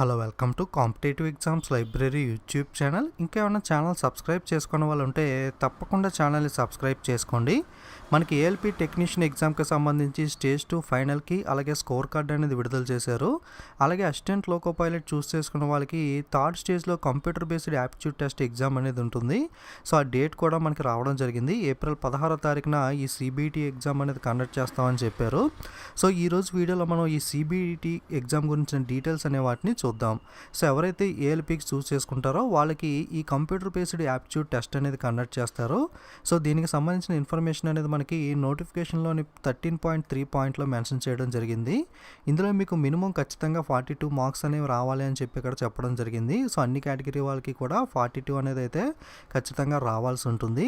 Hello welcome to competitive exams library YouTube channel. ఇంకేమైనా channel subscribe చేసుకున్న వాళ్ళు ఉంటే తప్పకుండా ఛానల్ని సబ్స్క్రైబ్ చేసుకోండి. మనకి ఏఎల్పి టెక్నీషియన్ ఎగ్జామ్కి సంబంధించి స్టేజ్ 2 ఫైనల్కి అలాగే స్కోర్ కార్డ్ అనేది విడుదల చేశారు. అలాగే అసిస్టెంట్ లోకో పైలట్ చూస్ చేసుకున్న వాళ్ళకి థర్డ్ స్టేజ్లో computer based aptitude test exam అనేది ఉంటుంది. సో ఆ డేట్ కూడా మనకి రావడం జరిగింది. ఏప్రిల్ 16వ తారీఖున ఈ సిబిటి ఎగ్జామ్ అనేది కండక్ట్ చేస్తామని చెప్పారు. సో ఈరోజు వీడియోలో మనం ఈ సిబిటి ఎగ్జామ్ గురించిన డీటెయిల్స్ అనే వాటిని చూద్దాం. సో ఎవరైతే ఏఎల్పికి చూస్ చేసుకుంటారో వాళ్ళకి ఈ కంప్యూటర్ బేస్డ్ యాప్టిట్యూడ్ టెస్ట్ అనేది కండక్ట్ చేస్తారు. సో దీనికి సంబంధించిన ఇన్ఫర్మేషన్ అనేది మనకి నోటిఫికేషన్లోని 13.3 పాయింట్లో మెన్షన్ చేయడం జరిగింది. ఇందులో మీకు మినిమం ఖచ్చితంగా 42 మార్క్స్ అనేవి రావాలి అని చెప్పి ఇక్కడ చెప్పడం జరిగింది. సో అన్ని కేటగిరీ వాళ్ళకి కూడా 42 అనేది అయితే ఖచ్చితంగా రావాల్సి ఉంటుంది.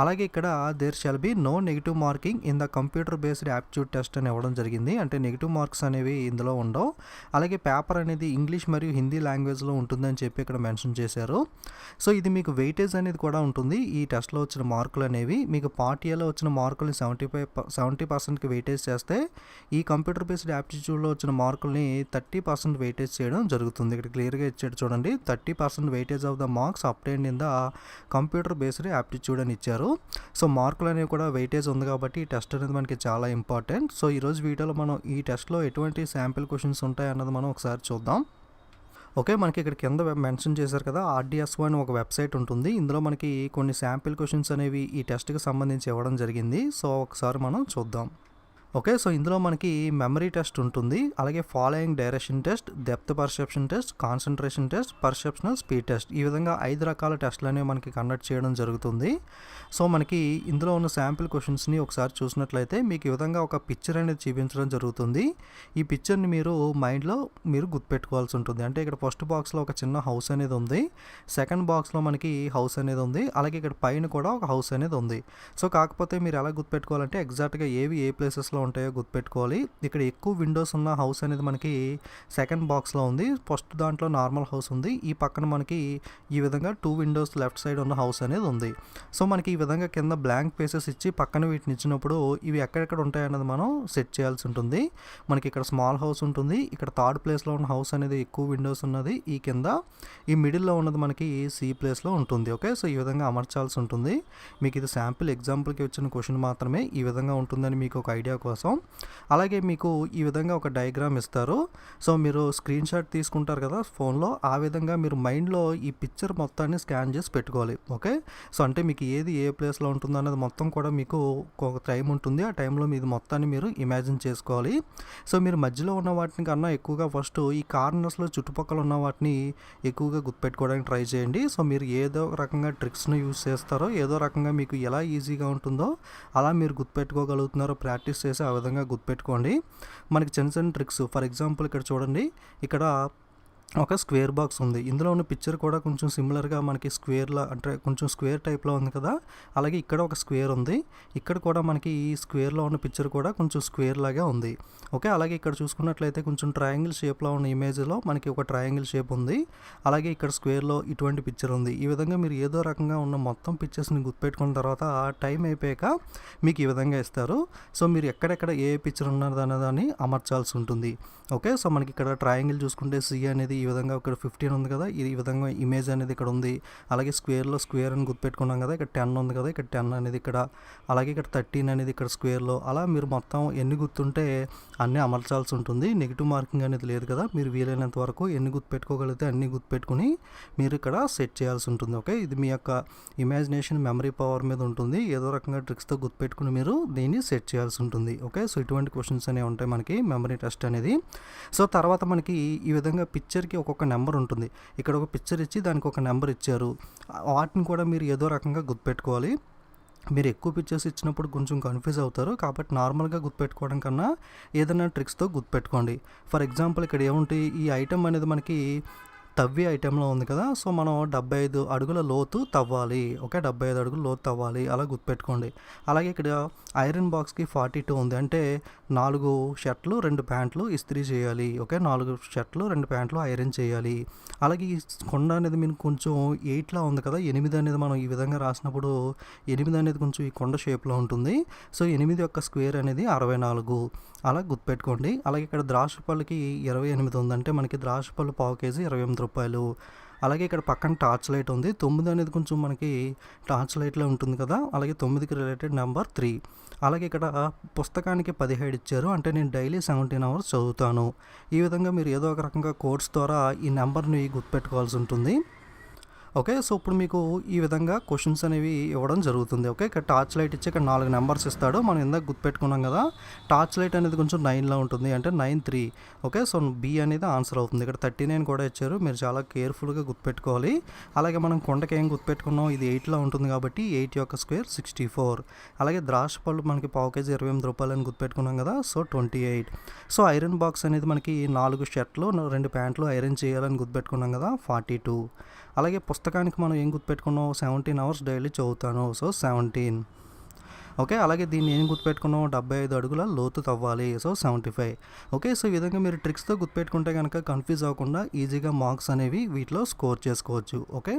అలాగే ఇక్కడ there shall be no negative marking in the computer based aptitude test అని ఇవ్వడం జరిగింది. అంటే నెగిటివ్ మార్క్స్ అనేవి ఇందులో ఉండవు. అలాగే పేపర్ అనేది ఇంగ్లీష్ మరియు హిందీ లాంగ్వేజ్లో ఉంటుందని చెప్పి ఇక్కడ మెన్షన్ చేశారు. సో ఇది మీకు వెయిటేజ్ అనేది కూడా ఉంటుంది. ఈ టెస్ట్లో వచ్చిన మార్కులు అనేవి మీకు పార్ట్ ఏలో వచ్చిన మార్కుల్ని 70%కి వెయిటేజ్ చేస్తే ఈ కంప్యూటర్ బేస్డ్ యాప్టిట్యూడ్లో వచ్చిన మార్కుల్ని 30% వెయిటేజ్ చేయడం జరుగుతుంది. ఇక్కడ క్లియర్గా ఇచ్చాడు చూడండి. 30% weightage of the marks obtained in the computer based aptitude అని ఇచ్చారు. సో మార్కులు అనేవి కూడా వెయిటేజ్ ఉంది కాబట్టి ఈ టెస్ట్ అనేది మనకి చాలా ఇంపార్టెంట్. సో ఈరోజు వీడియోలో మనం ఈ టెస్ట్లో ఎటువంటి శాంపిల్ క్వశ్చన్స్ ఉంటాయి అన్నది మనం ఒకసారి చూద్దాం. ఓకే, మనకి ఇక్కడ కింద మెన్షన్ చేశారు కదా, RDSO అని ఒక వెబ్సైట్ ఉంటుంది. ఇందులో మనకి కొన్ని శాంపిల్ క్వశ్చన్స్ అనేవి ఈ టెస్ట్కి సంబంధించి ఇవ్వడం జరిగింది. సో ఒకసారి మనం చూద్దాం. ఓకే, సో ఇందులో మనకి మెమరీ టెస్ట్ ఉంటుంది. అలాగే following direction test, depth perception test, concentration test, perceptional speed test, ఈ విధంగా 5 రకాల టెస్ట్లు అనేవి మనకి కండక్ట్ చేయడం జరుగుతుంది. సో మనకి ఇందులో ఉన్న శాంపిల్ క్వశ్చన్స్ని ఒకసారి చూసినట్లయితే మీకు ఈ విధంగా ఒక పిక్చర్ అనేది చూపించడం జరుగుతుంది. ఈ పిక్చర్ని మీరు మైండ్లో గుర్తుపెట్టుకోవాల్సి ఉంటుంది. అంటే ఇక్కడ ఫస్ట్ బాక్స్లో ఒక చిన్న హౌస్ అనేది ఉంది, సెకండ్ బాక్స్లో మనకి హౌస్ అనేది ఉంది, అలాగే ఇక్కడ పైన కూడా ఒక హౌస్ అనేది ఉంది. సో కాకపోతే మీరు ఎలా గుర్తుపెట్టుకోవాలంటే ఎగ్జాక్ట్గా ఏవి ఏ ప్లేసెస్లో ఉంటాయో గుర్తుపెట్టుకోవాలి. ఇక్కడ ఎక్కువ విండోస్ ఉన్న హౌస్ అనేది మనకి సెకండ్ బాక్స్లో ఉంది. ఫస్ట్ దాంట్లో నార్మల్ హౌస్ ఉంది. ఈ పక్కన మనకి ఈ విధంగా 2 విండోస్ లెఫ్ట్ సైడ్ ఉన్న హౌస్ అనేది ఉంది. సో మనకి ఈ విధంగా కింద బ్లాంక్ ప్లేసెస్ ఇచ్చి పక్కన వీటిని ఇచ్చినప్పుడు ఇవి ఎక్కడెక్కడ ఉంటాయి అన్నది మనం సెట్ చేయాల్సి ఉంటుంది. మనకి ఇక్కడ స్మాల్ హౌస్ ఉంటుంది, ఇక్కడ థర్డ్ ప్లేస్లో ఉన్న హౌస్ అనేది ఎక్కువ విండోస్ ఉన్నది, ఈ కింద ఈ మిడిల్లో ఉన్నది మనకి సి ప్లేస్లో ఉంటుంది. ఓకే, సో ఈ విధంగా అమర్చాల్సి ఉంటుంది. మీకు ఇది శాంపిల్ ఎగ్జాంపుల్కి వచ్చిన క్వశ్చన్ మాత్రమే, ఈ విధంగా ఉంటుందని మీకు ఒక ఐడియా కోసం. అలాగే మీకు ఈ విధంగా ఒక డయాగ్రామ్ ఇస్తారు. సో మీరు స్క్రీన్ షాట్ తీసుకుంటారు కదా ఫోన్లో, ఆ విధంగా మీరు మైండ్లో ఈ పిక్చర్ మొత్తాన్ని స్కాన్ చేసి పెట్టుకోవాలి. ఓకే, సో అంటే మీకు ఏది ఏ ప్లేస్లో ఉంటుందో అనేది మొత్తం కూడా మీకు ఒక టైం ఉంటుంది. ఆ టైంలో మీది మొత్తాన్ని మీరు ఇమాజిన్ చేసుకోవాలి. సో మీరు మధ్యలో ఉన్న వాటిని కన్నా ఎక్కువగా ఫస్ట్ ఈ కార్నర్స్లో చుట్టుపక్కల ఉన్న వాటిని ఎక్కువగా గుర్తుపెట్టుకోవడానికి ట్రై చేయండి. సో మీరు ఏదో రకంగా ట్రిక్స్ను యూజ్ చేస్తారో, ఏదో రకంగా మీకు ఎలా ఈజీగా ఉంటుందో అలా మీరు గుర్తుపెట్టుకోగలుగుతున్నారో ప్రాక్టీస్ చేసి ఆ విధంగా గుర్తుపెట్టుకోండి. మనకి చిన్న చిన్న ట్రిక్స్, ఫర్ ఎగ్జాంపుల్ ఇక్కడ చూడండి, ఇక్కడ ఒక స్క్వేర్ బాక్స్ ఉంది. ఇందులో ఉన్న పిక్చర్ కూడా కొంచెం సిమిలర్గా మనకి స్క్వేర్లా, అంటే కొంచెం స్క్వేర్ టైప్లో ఉంది కదా. అలాగే ఇక్కడ ఒక స్క్వేర్ ఉంది, ఇక్కడ కూడా మనకి ఈ స్క్వేర్లో ఉన్న పిక్చర్ కూడా కొంచెం స్క్వేర్ లాగా ఉంది. ఓకే, అలాగే ఇక్కడ చూసుకున్నట్లయితే కొంచెం ట్రయాంగిల్ షేప్లో ఉన్న ఇమేజ్లో మనకి ఒక ట్రయాంగిల్ షేప్ ఉంది. అలాగే ఇక్కడ స్క్వేర్లో ఇటువంటి పిక్చర్ ఉంది. ఈ విధంగా మీరు ఏదో రకంగా ఉన్న మొత్తం పిక్చర్స్ని గుర్తుపెట్టుకున్న తర్వాత టైం అయిపోయాక మీకు ఈ విధంగా ఇస్తారు. సో మీరు ఎక్కడెక్కడ ఏ పిక్చర్ ఉన్నది అన్నదాన్ని అమర్చాల్సి ఉంటుంది. ఓకే, సో మనకి ఇక్కడ ట్రయాంగిల్ చూసుకుంటే సి అనేది ఈ విధంగా ఇక్కడ 15 ఉంది కదా, ఈ విధంగా ఇమేజ్ అనేది ఇక్కడ ఉంది. అలాగే స్క్వేర్లో స్క్వేర్ అని గుర్తుపెట్టుకున్నాం కదా, ఇక్కడ 10 ఉంది కదా, ఇక్కడ 10 అనేది ఇక్కడ, అలాగే ఇక్కడ 13 అనేది ఇక్కడ స్క్వేర్లో. అలా మీరు మొత్తం ఎన్ని గుర్తుంటే అన్నీ అమర్చాల్సి ఉంటుంది. నెగిటివ్ మార్కింగ్ అనేది లేదు కదా. మీరు వీలైనంత వరకు ఎన్ని గుర్తుపెట్టుకోగలిగితే అన్ని గుర్తుపెట్టుకుని మీరు ఇక్కడ సెట్ చేయాల్సి ఉంటుంది. ఓకే, ఇది మీ యొక్క ఇమాజినేషన్ మెమరీ పవర్ మీద ఉంటుంది. ఏదో రకంగా ట్రిక్స్తో గుర్తుపెట్టుకుని మీరు దీన్ని సెట్ చేయాల్సి ఉంటుంది. ఓకే, సో ఇటువంటి క్వశ్చన్స్ అనేవి ఉంటాయి మనకి మెమరీ టెస్ట్ అనేది. సో తర్వాత మనకి ఈ విధంగా పిక్చర్కి ఒక్కొక్క నెంబర్ ఉంటుంది. ఇక్కడ ఒక పిక్చర్ ఇచ్చి దానికి ఒక నెంబర్ ఇచ్చారు. వాటిని కూడా మీరు ఏదో రకంగా గుర్తుపెట్టుకోవాలి. మీరు ఎక్కువ పిక్చర్స్ ఇచ్చినప్పుడు కొంచెం కన్ఫ్యూజ్ అవుతారు. కాబట్టి నార్మల్గా గుర్తుపెట్టుకోవడం కన్నా ఏదైనా ట్రిక్స్తో గుర్తుపెట్టుకోండి. ఫర్ ఎగ్జాంపుల్ ఇక్కడ ఏముంటాయి, ఈ ఐటమ్ అనేది మనకి తవ్వి ఐటెంలో ఉంది కదా, సో మనం 75 అడుగుల లోతు తవ్వాలి. ఓకే, 75 అడుగుల లోతు తవ్వాలి, అలా గుర్తుపెట్టుకోండి. అలాగే ఇక్కడ ఐరన్ బాక్స్కి 42 ఉంది, అంటే 4 షర్ట్లు 2 ప్యాంట్లు ఇస్త్రీ చేయాలి. ఓకే, 4 షర్ట్లు 2 ప్యాంట్లు ఐరన్ చేయాలి. అలాగే ఈ కొండ అనేది మీకు కొంచెం 8లా ఉంది కదా, 8 అనేది మనం ఈ విధంగా రాసినప్పుడు 8 అనేది కొంచెం ఈ కొండ షేప్లో ఉంటుంది. సో 8 యొక్క స్క్వేర్ అనేది 64, అలా గుర్తుపెట్టుకోండి. అలాగే ఇక్కడ ద్రాక్ష పళ్ళకి 28 ఉందంటే మనకి ద్రాక్ష పళ్ళు పావు కేజీ 28 రూపాయలు. అలాగే ఇక్కడ పక్కన టార్చ్ లైట్ ఉంది. 9 అనేది కొంచెం మనకి టార్చ్ లైట్లో ఉంటుంది కదా, అలాగే 9కి రిలేటెడ్ నెంబర్ 3. అలాగే ఇక్కడ పుస్తకానికి 17 ఇచ్చారు, అంటే నేను డైలీ 17 అవర్స్ చదువుతాను. ఈ విధంగా మీరు ఏదో ఒక రకంగా కోడ్స్ ద్వారా ఈ నెంబర్ని గుర్తుపెట్టుకోవాల్సి ఉంటుంది. ఓకే, సో ఇప్పుడు మీకు ఈ విధంగా క్వశ్చన్స్ అనేవి ఇవ్వడం జరుగుతుంది. ఓకే, ఇక్కడ టార్చ్ లైట్ ఇచ్చి ఇక్కడ 4 నెంబర్స్ ఇస్తాడు. మనం ఇందాక గుర్తుపెట్టుకున్నాం కదా, టార్చ్ లైట్ అనేది కొంచెం 9లా ఉంటుంది, అంటే 9 3. ఓకే, సో బి అనేది ఆన్సర్ అవుతుంది. ఇక్కడ 39 కూడా ఇచ్చారు, మీరు చాలా కేర్ఫుల్గా గుర్తుపెట్టుకోవాలి. అలాగే మనం కొండకి ఏం గుర్తుపెట్టుకున్నాం, ఇది 8లా ఉంటుంది కాబట్టి 8 యొక్క స్క్వేర్ 64. అలాగే ద్రాక్ష పళ్ళు మనకి పావు కేజీ 28 రూపాయలు అని గుర్తుపెట్టుకున్నాం కదా, సో 28. సో ఐరన్ బాక్స్ అనేది మనకి 4 షర్ట్లు 2 ప్యాంట్లు ఐరన్ చేయాలని గుర్తుపెట్టుకున్నాం కదా, 42. అలాగే పుస్తకానికి మనం ఏం గుర్తుపెట్టుకున్నాం, 17 అవర్స్ డైలీ చదువుతాను, సో 17. ఓకే, అలాగే దీన్ని ఏం గుర్తుపెట్టుకున్నాం, 75 అడుగుల లోతు తవ్వాలి, సో 75. ఓకే, సో ఈ విధంగా మీరు ట్రిక్స్తో గుర్తుపెట్టుకుంటే కనుక కన్ఫ్యూజ్ అవ్వకుండా ఈజీగా మార్క్స్ అనేవి వీటిలో స్కోర్ చేసుకోవచ్చు. ఓకే,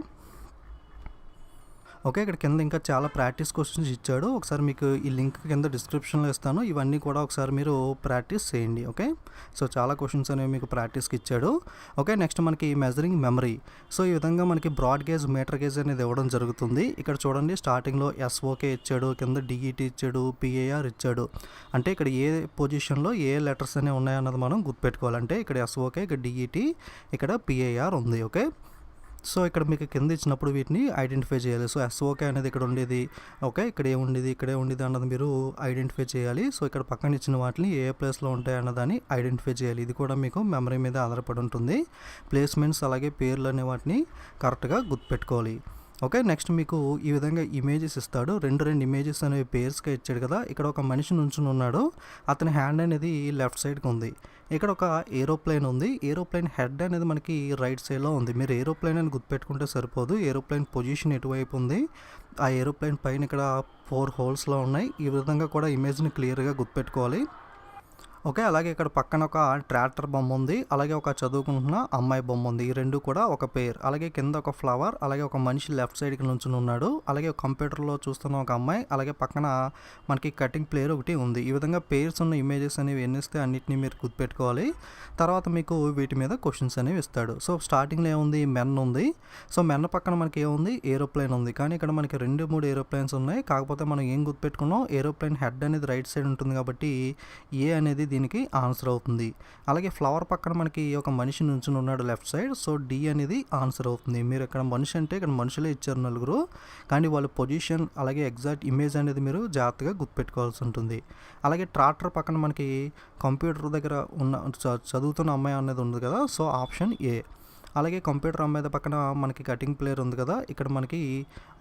ఇక్కడ కింద ఇంకా చాలా ప్రాక్టీస్ క్వశ్చన్స్ ఇచ్చాడు. ఒకసారి మీకు ఈ లింక్ కింద డిస్క్రిప్షన్లో ఇస్తాను, ఇవన్నీ కూడా ఒకసారి మీరు ప్రాక్టీస్ చేయండి. ఓకే, సో చాలా క్వశ్చన్స్ అనేవి మీకు ప్రాక్టీస్కి ఇచ్చాడు. ఓకే, నెక్స్ట్ మనకి మెజరింగ్ మెమరీ. సో ఈ విధంగా మనకి బ్రాడ్ గేజ్ మీటర్ గేజ్ అనేది ఇవ్వడం జరుగుతుంది. ఇక్కడ చూడండి, స్టార్టింగ్లో ఎస్ఓకే ఇచ్చాడు, కింద డిఈటీ ఇచ్చాడు, పిఏఆర్ ఇచ్చాడు. అంటే ఇక్కడ ఏ పొజిషన్లో ఏ లెటర్స్ అనేవి ఉన్నాయన్నది మనం గుర్తుపెట్టుకోవాలంటే ఇక్కడ ఎస్ఓకే, ఇక్కడ డిఈటీ, ఇక్కడ పిఏఆర్ ఉంది. ఓకే, సో ఇక్కడ మీకు కింద ఇచ్చినప్పుడు వీటిని ఐడెంటిఫై చేయాలి. సో ఎస్ఓకే అనేది ఇక్కడ ఉండేది, ఓకే, ఇక్కడే ఉండేది అన్నది మీరు ఐడెంటిఫై చేయాలి. సో ఇక్కడ పక్కన ఇచ్చిన వాటిని ఏ ప్లేస్లో ఉంటాయి అన్నదాన్ని ఐడెంటిఫై చేయాలి. ఇది కూడా మీకు మెమరీ మీద ఆధారపడి ఉంటుంది. ప్లేస్మెంట్స్ అలాగే పేర్లు అనే వాటిని కరెక్ట్గా గుర్తుపెట్టుకోవాలి. ఓకే, నెక్స్ట్ మీకు ఈ విధంగా ఇమేజెస్ ఇస్తాడు. రెండు ఇమేజెస్ అనేవి పేర్స్గా ఇచ్చాడు కదా. ఇక్కడ ఒక మనిషి నుంచుని ఉన్నాడు, అతని హ్యాండ్ అనేది లెఫ్ట్ సైడ్కి ఉంది. ఇక్కడ ఒక ఏరోప్లేన్ ఉంది, ఏరోప్లేన్ హెడ్ అనేది మనకి రైట్ సైడ్లో ఉంది. మీరు ఏరోప్లేన్ అని గుర్తుపెట్టుకుంటే సరిపోదు, ఏరోప్లేన్ పొజిషన్ ఎటువైపు ఉంది, ఆ ఏరోప్లేన్ పైన ఇక్కడ 4 హోల్స్లో ఉన్నాయి. ఈ విధంగా కూడా ఇమేజ్ని క్లియర్గా గుర్తుపెట్టుకోవాలి. ఓకే, అలాగే ఇక్కడ పక్కన ఒక ట్రాక్టర్ బొమ్మ ఉంది, అలాగే ఒక చదువుకుంటున్న అమ్మాయి బొమ్మ ఉంది. ఈ రెండు కూడా ఒక పేర్. అలాగే కింద ఒక ఫ్లవర్, అలాగే ఒక మనిషి లెఫ్ట్ సైడ్కి నుంచుని ఉన్నాడు. అలాగే కంప్యూటర్లో చూస్తున్న ఒక అమ్మాయి, అలాగే పక్కన మనకి కటింగ్ ప్లేయర్ ఒకటి ఉంది. ఈ విధంగా పేర్స్ ఉన్న ఇమేజెస్ అనేవి ఎన్ని ఇస్తే అన్నిటిని మీరు గుర్తుపెట్టుకోవాలి. తర్వాత మీకు వీటి మీద క్వశ్చన్స్ అనేవి ఇస్తాడు. సో స్టార్టింగ్లో ఏముంది, మెన్ ఉంది. సో మెన్ పక్కన మనకి ఏముంది, ఏరోప్లేన్ ఉంది. కానీ ఇక్కడ మనకి 2-3 ఏరోప్లేన్స్ ఉన్నాయి. కాకపోతే మనం ఏం గుర్తుపెట్టుకున్నాం, ఏరోప్లేన్ హెడ్ అనేది రైట్ సైడ్ ఉంటుంది కాబట్టి ఏ అనేది దీనికి ఆన్సర్ అవుతుంది. అలాగే ఫ్లవర్ పక్కన మనకి ఒక మనిషి నుంచుని ఉన్నాడు లెఫ్ట్ సైడ్, సో డి అనేది ఆన్సర్ అవుతుంది. మీరు ఇక్కడ మనిషి అంటే ఇక్కడ మనుషులే ఇచ్చారు 4, కానీ వాళ్ళ పొజిషన్ అలాగే ఎగ్జాక్ట్ ఇమేజ్ అనేది మీరు జాగ్రత్తగా గుర్తుపెట్టుకోవాల్సి ఉంటుంది. అలాగే ట్రాక్టర్ పక్కన మనకి కంప్యూటర్ దగ్గర ఉన్న చదువుతున్న అమ్మాయి అనేది ఉంది కదా, సో ఆప్షన్ ఏ. అలాగే కంప్యూటర్ అమ్మాయి పక్కన మనకి కటింగ్ ప్లేయర్ ఉంది కదా, ఇక్కడ మనకి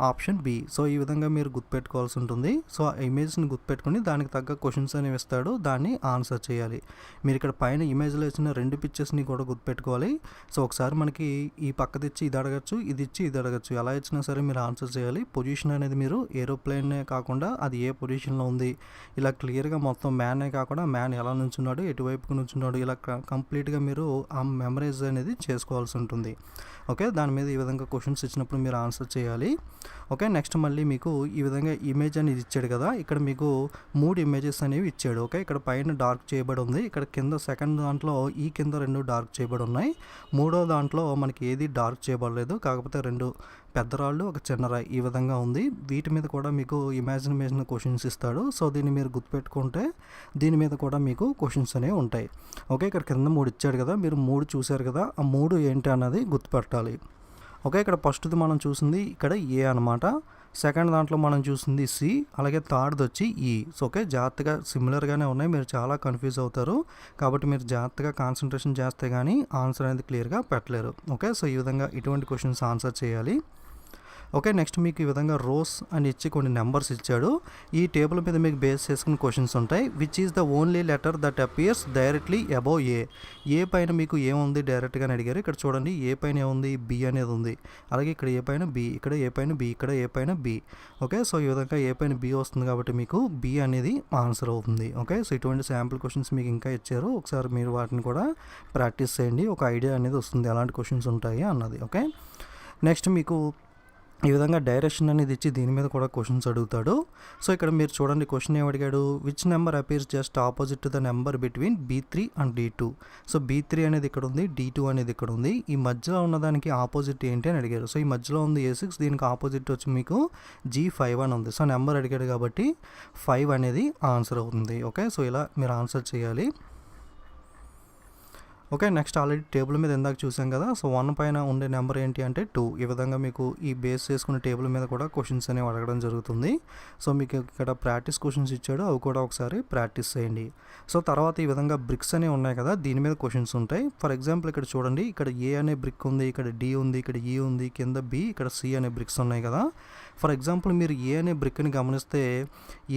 ఆప్షన్ బి. సో ఈ విధంగా మీరు గుర్తుపెట్టుకోవాల్సి ఉంటుంది. సో ఆ ఇమేజ్ని గుర్తుపెట్టుకుని దానికి తగ్గ క్వశ్చన్స్ అనేవి ఇస్తాడు, దాన్ని ఆన్సర్ చేయాలి. మీరు ఇక్కడ పైన ఇమేజ్లో ఇచ్చిన 2 పిక్చర్స్ని కూడా గుర్తుపెట్టుకోవాలి. సో ఒకసారి మనకి ఈ పక్కది ఇచ్చి ఇది అడగచ్చు, ఇది ఇచ్చి ఇది అడగచ్చు, ఎలా ఇచ్చినా సరే మీరు ఆన్సర్ చేయాలి. పొజిషన్ అనేది మీరు ఏరోప్లేనే కాకుండా అది ఏ పొజిషన్లో ఉంది, ఇలా క్లియర్గా మొత్తం మ్యానే కాకుండా మ్యాన్ ఎలా నుంచున్నాడు, ఎటువైపుకు నుంచున్నాడు, ఇలా కంప్లీట్గా మీరు ఆ మెమరైజ్ అనేది చేసుకోవాల్సి ఉంటుంది. ఓకే, దాని మీద ఈ విధంగా క్వశ్చన్స్ ఇచ్చినప్పుడు మీరు ఆన్సర్ చేయాలి. ఓకే, నెక్స్ట్ మళ్ళీ మీకు ఈ విధంగా ఇమేజ్ అనేది ఇచ్చాడు కదా, ఇక్కడ మీకు 3 ఇమేజెస్ అనేవి ఇచ్చాడు. ఓకే, ఇక్కడ పైన డార్క్ చేయబడి ఉంది, ఇక్కడ కింద సెకండ్ దాంట్లో ఈ కింద 2 డార్క్ చేయబడి ఉన్నాయి. 3వ దాంట్లో మనకి ఏది డార్క్ చేయబడలేదు, కాకపోతే 2 పెద్ద రాళ్ళు ఒక చిన్న రాయి ఈ విధంగా ఉంది. వీటి మీద కూడా మీకు ఇమాజినేషన్ క్వశ్చన్స్ ఇస్తాడు. సో దీన్ని మీరు గుర్తుపెట్టుకుంటే దీని మీద కూడా మీకు క్వశ్చన్స్ అనేవి ఉంటాయి. ఓకే, ఇక్కడ కింద 3 ఇచ్చాడు కదా, మీరు 3 చూశారు కదా, ఆ 3 ఏంటి అన్నది గుర్తుపెట్టాలి. ఓకే, ఇక్కడ ఫస్ట్ది మనం చూసింది ఇక్కడ ఏ అనమాట, సెకండ్ దాంట్లో మనం చూసింది సి, అలాగే థర్డ్ది వచ్చి ఈ. సో ఓకే, జాగ్రత్తగా సిమిలర్గానే ఉన్నాయి, మీరు చాలా కన్ఫ్యూజ్ అవుతారు. కాబట్టి మీరు జాగ్రత్తగా కాన్సన్ట్రేషన్ చేస్తే కానీ ఆన్సర్ అనేది క్లియర్గా పెట్టలేరు. ఓకే, సో ఈ విధంగా ఇటువంటి క్వశ్చన్స్ ఆన్సర్ చేయాలి. ఓకే, నెక్స్ట్ మీకు ఈ విధంగా రోస్ అని ఇచ్చి కొన్ని నెంబర్స్ ఇచ్చాడు. ఈ టేబుల్ మీద మీకు బేస్ చేసుకుని క్వశ్చన్స్ ఉంటాయి. Which is the only letter that appears directly above A పైన మీకు ఏముంది డైరెక్ట్గా అని అడిగారు. ఇక్కడ చూడండి, ఏ పైన ఏముంది, బి అనేది ఉంది. అలాగే ఇక్కడ ఏ పైన బి, ఇక్కడ ఏ పైన బి, ఇక్కడ ఏ పైన బి. ఓకే, సో ఈ విధంగా ఏ పైన బి వస్తుంది కాబట్టి మీకు బి అనేది ఆన్సర్ అవుతుంది. ఓకే, సో ఇటువంటి శాంపుల్ క్వశ్చన్స్ మీకు ఇంకా ఇచ్చారు. ఒకసారి మీరు వాటిని కూడా ప్రాక్టీస్ చేయండి, ఒక ఐడియా అనేది వస్తుంది ఎలాంటి క్వశ్చన్స్ ఉంటాయి అన్నది. ఓకే, నెక్స్ట్ మీకు ఈ విధంగా డైరెక్షన్ అనేది ఇచ్చి దీని మీద కూడా క్వశ్చన్స్ అడుగుతాడు. సో ఇక్కడ మీరు చూడండి, క్వశ్చన్ ఏం అడిగాడు, which number appears just opposite to the number between B3 and D2. So B3 అనేది ఇక్కడ ఉంది, D2 అనేది ఇక్కడ ఉంది. ఈ మధ్యలో ఉన్నదానికి ఆపోజిట్ ఏంటి అని అడిగారు. సో ఈ మధ్యలో ఉంది A6, దీనికి ఆపోజిట్ వచ్చి మీకు G5 అని ఉంది. సో నెంబర్ అడిగాడు కాబట్టి 5 అనేది ఆన్సర్ అవుతుంది. ఓకే, సో ఇలా మీరు ఆన్సర్ చేయాలి. ఓకే, నెక్స్ట్ ఆల్రెడీ టేబుల్ మీద ఇందాక చూసాం కదా. సో 1 పైన ఉండే నెంబర్ ఏంటి అంటే 2. ఈ విధంగా మీకు ఈ బేస్ చేసుకునే టేబుల్ మీద కూడా క్వశ్చన్స్ అనేవి అడగడం జరుగుతుంది. సో మీకు ఇక్కడ ప్రాక్టీస్ క్వశ్చన్స్ ఇచ్చాడు, అవి కూడా ఒకసారి ప్రాక్టీస్ చేయండి. సో తర్వాత ఈ విధంగా బ్రిక్స్ అనేవి ఉన్నాయి కదా, దీని మీద క్వశ్చన్స్ ఉంటాయి. ఫర్ ఎగ్జాంపుల్ ఇక్కడ చూడండి, ఇక్కడ ఏ అనే బ్రిక్ ఉంది, ఇక్కడ డి ఉంది, ఇక్కడ ఈ ఉంది, కింద బి, ఇక్కడ సి అనే బ్రిక్స్ ఉన్నాయి కదా. ఫర్ ఎగ్జాంపుల్ మీరు ఏ అనే బ్రిక్ని గమనిస్తే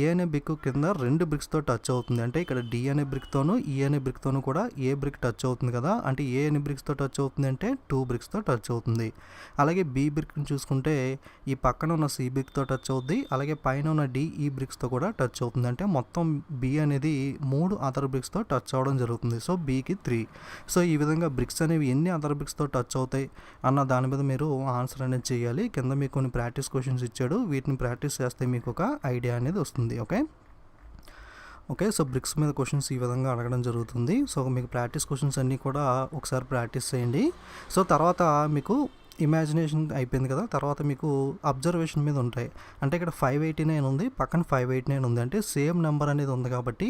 ఏ అనే బ్రిక్ కింద 2 బ్రిక్స్తో టచ్ అవుతుంది. అంటే ఇక్కడ డి అనే బ్రిక్తోనూ ఈ అనే బ్రిక్తోనూ కూడా ఏ బ్రిక్ టచ్ అవుతుంది కదా. అంటే ఏ ఎన్ని బ్రిక్స్తో టచ్ అవుతుంది అంటే 2 బ్రిక్స్తో టచ్ అవుతుంది. అలాగే బి బ్రిక్ని చూసుకుంటే ఈ పక్కన ఉన్న సి బ్రిక్తో టచ్ అవుతుంది. అలాగే పైన ఉన్న డి ఈ బ్రిక్స్తో కూడా టచ్ అవుతుంది. అంటే మొత్తం బి అనేది 3 అదర్ బ్రిక్స్తో టచ్ అవ్వడం జరుగుతుంది. సో బికి 3. సో ఈ విధంగా బ్రిక్స్ అనేవి ఎన్ని అదర్ బ్రిక్స్తో టచ్ అవుతాయి అన్న దాని మీద మీరు ఆన్సర్ అనేది చేయాలి. కింద మీకు కొన్ని ప్రాక్టీస్ క్వశ్చన్స్ ఇచ్చాడు, వీటిని ప్రాక్టీస్ చేస్తే మీకు ఒక ఐడియా అనేది వస్తుంది. ఓకే, సో బ్రిక్స్ మీద క్వశ్చన్స్ ఈ విధంగా అడగడం జరుగుతుంది. సో మీకు ప్రాక్టీస్ క్వశ్చన్స్ అన్నీ కూడా ఒకసారి ప్రాక్టీస్ చేయండి. సో తర్వాత మీకు ఇమాజినేషన్ అయిపోయింది కదా, తర్వాత మీకు అబ్జర్వేషన్ మీద ఉంటాయి. అంటే ఇక్కడ 589 ఉంది, పక్కన 589 ఉంది. అంటే సేమ్ నెంబర్ అనేది ఉంది కాబట్టి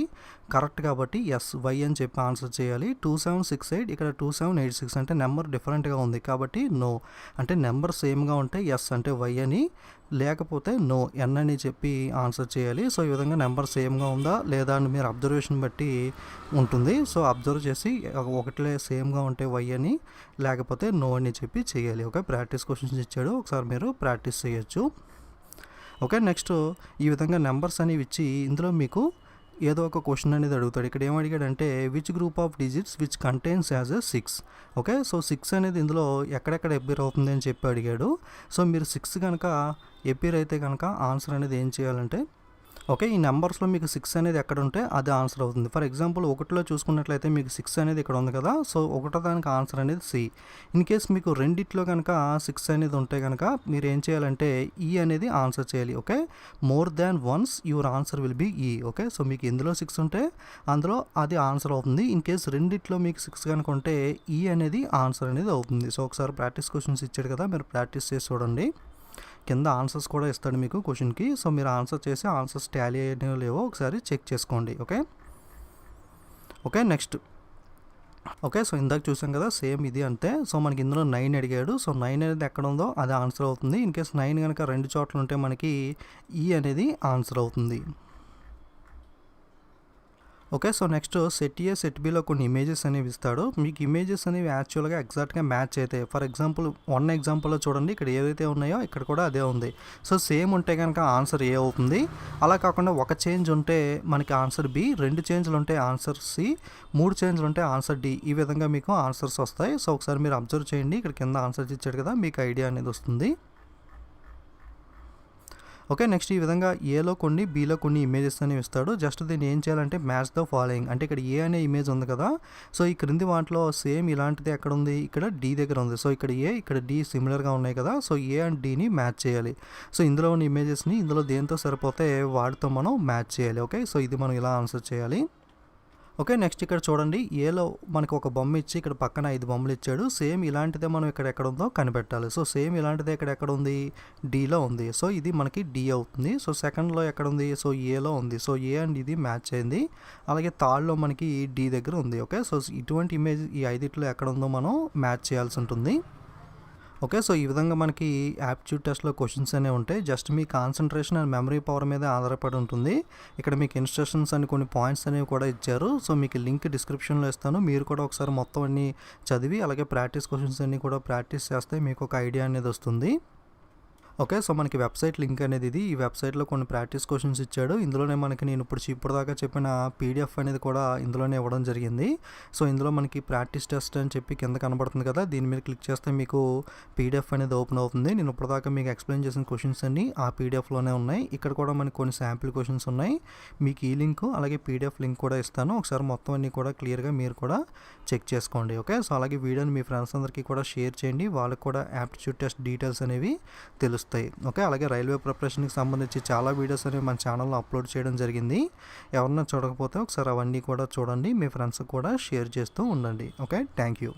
కరెక్ట్, కాబట్టి ఎస్ వై అని చెప్పి ఆన్సర్ చేయాలి. 2768, ఇక్కడ 2786 అంటే నెంబర్ డిఫరెంట్గా ఉంది కాబట్టి నో. అంటే నెంబర్ సేమ్గా ఉంటే ఎస్ అంటే వై అని, లేకపోతే నో ఎన్ అని చెప్పి ఆన్సర్ చేయాలి. సో ఈ విధంగా నెంబర్ సేమ్గా ఉందా లేదా అని మీరు అబ్జర్వేషన్ బట్టి ఉంటుంది. సో అబ్జర్వ్ చేసి ఒకటిలే సేమ్గా ఉంటే వై అని, లేకపోతే నో అని చెప్పి చేయాలి. ఓకే, ప్రాక్టీస్ క్వశ్చన్స్ ఇచ్చాడు, ఒకసారి మీరు ప్రాక్టీస్ చేయొచ్చు. ఓకే, నెక్స్ట్ ఈ విధంగా నెంబర్స్ అనేవి ఇచ్చి ఇందులో మీకు ఏదో ఒక క్వశ్చన్ అనేది అడుగుతాడు. ఇక్కడ ఏం అడిగాడంటే which group of digits which contains as a 6. Okay, so 6 అనేది ఇందులో ఎక్కడెక్కడ ఎపీర్ అవుతుంది అని చెప్పి అడిగాడు. సో మీరు 6 కనుక ఎపీర్ అయితే కనుక ఆన్సర్ అనేది ఏం చేయాలంటే, ఓకే, ఈ నెంబర్స్లో మీకు 6 అనేది ఎక్కడ ఉంటే అది ఆన్సర్ అవుతుంది. ఫర్ ఎగ్జాంపుల్ 1లో చూసుకున్నట్లయితే మీకు 6 అనేది ఇక్కడ ఉంది కదా. సో 1 దానికి ఆన్సర్ అనేది సి. ఇన్ కేస్ మీకు రెండిట్లో కనుక 6 అనేది ఉంటే కనుక మీరు ఏం చేయాలంటే ఈ అనేది ఆన్సర్ చేయాలి. Okay, more than once your answer will be ఈ. ఓకే, సో మీకు ఎందులో 6 ఉంటే అందులో అది ఆన్సర్ అవుతుంది. ఇన్ కేస్ రెండిట్లో మీకు 6 కనుక ఉంటే ఈ అనేది ఆన్సర్ అనేది అవుతుంది. సో ఒకసారి ప్రాక్టీస్ క్వశ్చన్స్ ఇచ్చాడు కదా, మీరు ప్రాక్టీస్ చేసి చూడండి. కింద ఆన్సర్స్ కూడా ఇస్తాడు మీకు క్వశ్చన్కి. సో మీరు ఆన్సర్ చేసి ఆన్సర్స్ టాలీ అయ్యో లేవో ఒకసారి చెక్ చేసుకోండి. ఓకే, నెక్స్ట్ ఓకే, సో ఇందాక చూసాం కదా, సేమ్ ఇది అంతే. సో మనకి ఇందులో 9 అడిగాడు. సో 9 అనేది ఎక్కడ ఉందో అది ఆన్సర్ అవుతుంది. ఇన్ కేస్ 9 కనుక 2 చోట్ల ఉంటే మనకి ఈ అనేది ఆన్సర్ అవుతుంది. ఓకే, సో నెక్స్ట్ సెట్ ఏ సెట్ బిలో కొన్ని ఇమేజెస్ అనేవి ఇస్తాడు. మీకు ఇమేజెస్ అనేవి యాక్చువల్గా ఎగ్జాక్ట్గా మ్యాచ్ అయితే, ఫర్ ఎగ్జాంపుల్ 1 ఎగ్జాంపుల్లో చూడండి, ఇక్కడ ఏదైతే ఉన్నాయో ఇక్కడ కూడా అదే ఉంది. సో సేమ్ ఉంటే కనుక ఆన్సర్ ఏ అవుతుంది. అలా కాకుండా ఒక చేంజ్ ఉంటే మనకి ఆన్సర్ బి, 2 చేంజ్లు ఉంటే ఆన్సర్ సి, 3 చేంజ్లు ఉంటే ఆన్సర్ డి. ఈ విధంగా మీకు ఆన్సర్స్ వస్తాయి. సో ఒకసారి మీరు అబ్జర్వ్ చేయండి, ఇక్కడ కింద ఆన్సర్స్ ఇచ్చాడు కదా, మీకు ఐడియా అనేది వస్తుంది. ఓకే, నెక్స్ట్ ఈ విధంగా ఏలో కొన్ని బీలో కొన్ని ఇమేజెస్ అనేవి ఇస్తాడు. జస్ట్ దీన్ని ఏం చేయాలంటే మ్యాచ్ ద ఫాలోయింగ్. అంటే ఇక్కడ ఏ అనే ఇమేజ్ ఉంది కదా. సో ఈ క్రింది వాటిలో సేమ్ ఇలాంటిది ఎక్కడ ఉంది, ఇక్కడ డి దగ్గర ఉంది. సో ఇక్కడ ఏ, ఇక్కడ డి సిమిలర్గా ఉన్నాయి కదా. సో ఏ అండ్ డిని మ్యాచ్ చేయాలి. సో ఇందులో ఉన్న ఇమేజెస్ని ఇందులో దేంతో సరిపోతే వాటితో మనం మ్యాచ్ చేయాలి. ఓకే, సో ఇది మనం ఇలా ఆన్సర్ చేయాలి. ఓకే, నెక్స్ట్ ఇక్కడ చూడండి, ఏలో మనకు ఒక బొమ్మ ఇచ్చి ఇక్కడ పక్కన 5 బొమ్మలు ఇచ్చాడు. సేమ్ ఇలాంటిదే మనం ఇక్కడ ఎక్కడ ఉందో కనిపెట్టాలి. సో సేమ్ ఇలాంటిదే ఇక్కడ ఎక్కడ ఉంది, డీలో ఉంది. సో ఇది మనకి డి అవుతుంది. సో సెకండ్లో ఎక్కడ ఉంది, సో ఏలో ఉంది. సో ఏ అండ్ ఇది మ్యాచ్ అయింది. అలాగే థర్డ్లో మనకి డి దగ్గర ఉంది. ఓకే, సో ఇటువంటి ఇమేజ్ ఈ 5 ఎక్కడ ఉందో మనం మ్యాచ్ చేయాల్సి ఉంటుంది. ఓకే, సో ఈ విధంగా మనకి యాప్టిట్యూడ్ టెస్ట్లో క్వశ్చన్స్ అనేవి ఉంటాయి. Just me concentration and memory power మీద ఆధారపడి ఉంటుంది. ఇక్కడ మీకు ఇన్స్ట్రక్షన్స్ అని కొన్ని పాయింట్స్ అనేవి కూడా ఇచ్చారు. సో మీకు లింక్ డిస్క్రిప్షన్లో ఇస్తాను. మీరు కూడా ఒకసారి మొత్తం అన్ని చదివి అలాగే ప్రాక్టీస్ క్వశ్చన్స్ అన్నీ కూడా ప్రాక్టీస్ చేస్తే మీకు ఒక ఐడియా అనేది వస్తుంది. ఓకే. సో, మనకి వెబ్‌సైట్ లింక్ అనేది ఇది. ఈ వెబ్‌సైట్‌లో కొన్ని ప్రాక్టీస్ క్వెషన్స్ ఇచ్చాడు. ఇందులోనే మనకి నేను ఇప్పటిదాకా చెప్పిన పీడీఎఫ్ అనేది కూడా ఇందులోనే ఇవ్వడం జరిగింది. సో, ఇందులో మనకి ప్రాక్టీస్ టెస్ట్ అని చెప్పి కింద కనబడుతుంది కదా! దీని మీద క్లిక్ చేస్తే మీకు పీడీఎఫ్ అనేది ఓపెన్ అవుతుంది. నేను ఇప్పటిదాకా మీకు ఎక్స్‌ప్లెయిన్ చేసిన క్వెషన్స్ అన్నీ ఆ పీడీఎఫ్‌లోనే ఉన్నాయి. ఇక్కడ కూడా మనకి కొన్ని శాంపిల్ క్వెషన్స్ ఉన్నాయి. మీకు ఈ లింకు అలాగే పీడీఎఫ్ లింక్ కూడా ఇస్తాను. ఒకసారి మొత్తం అన్నీ కూడా క్లియర్‌గా మీరు కూడా చెక్ చేసుకోండి. ఓకే. సో, అలాగే వీడియోని మీ ఫ్రెండ్స్ అందరికీ కూడా షేర్ చేయండి. వాళ్ళకి కూడా యాప్టిట్యూడ్ టెస్ట్ డీటెయిల్స్ అనేవి తెలుస్తాయి. ఓకే. అలాగే రైల్వే ప్రిపరేషన్‌కి సంబంధించి చాలా వీడియోస్ అనేవి మన ఛానల్‌లో అప్లోడ్ చేయడం జరిగింది. ఎవరన్నా చూడకపోతే ఒకసారి అవన్నీ కూడా చూడండి. మీ ఫ్రెండ్స్‌కి కూడా షేర్ చేస్తూ ఉండండి. ఓకే. Thank you.